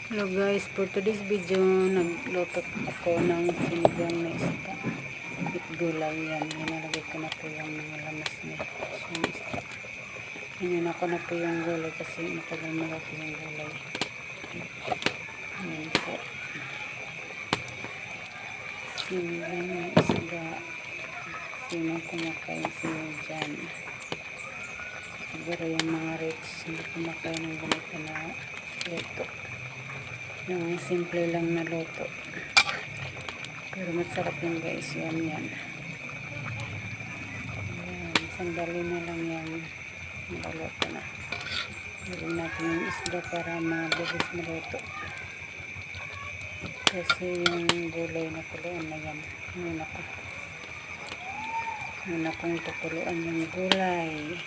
Hello guys, for today's video, nagluto ako ng sinigang na isda with gulay. Yan, ninalagay ko na po yung mga lamas niya. So, yung isda. Hinuna ko na po yung gulay kasi matagal maluto yung gulay. Yan po. Sinigang na isda. Sino kumakain siya dyan? Siguro yung mga rich, hindi kumakain ng ganito na luto. Yung simple lang na luto. Pero masarap yun guys. Yan. Yan. Sandali na lang yan. Maluto na. Gawin natin yung isda para mabilis maluto. Kasi yung gulay na kuluan na yan. Muna kong tukuluan yung gulay.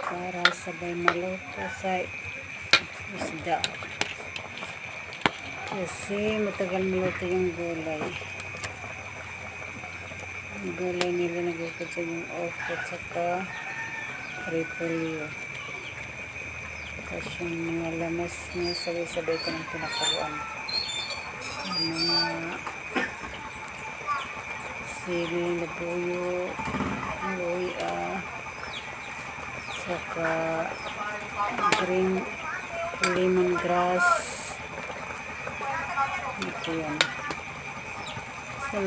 Para sabay maluto sa isda. Kasi matagal maluto yung gulay. Yung gulay nila nagkakad sa yung okra at saka repolyo. Tapos yung mga lamas niya sabay-sabay ko ng pinakaluan. Yung mga sili, labuyo, luya, saka green lemongrass. Ito yan. So,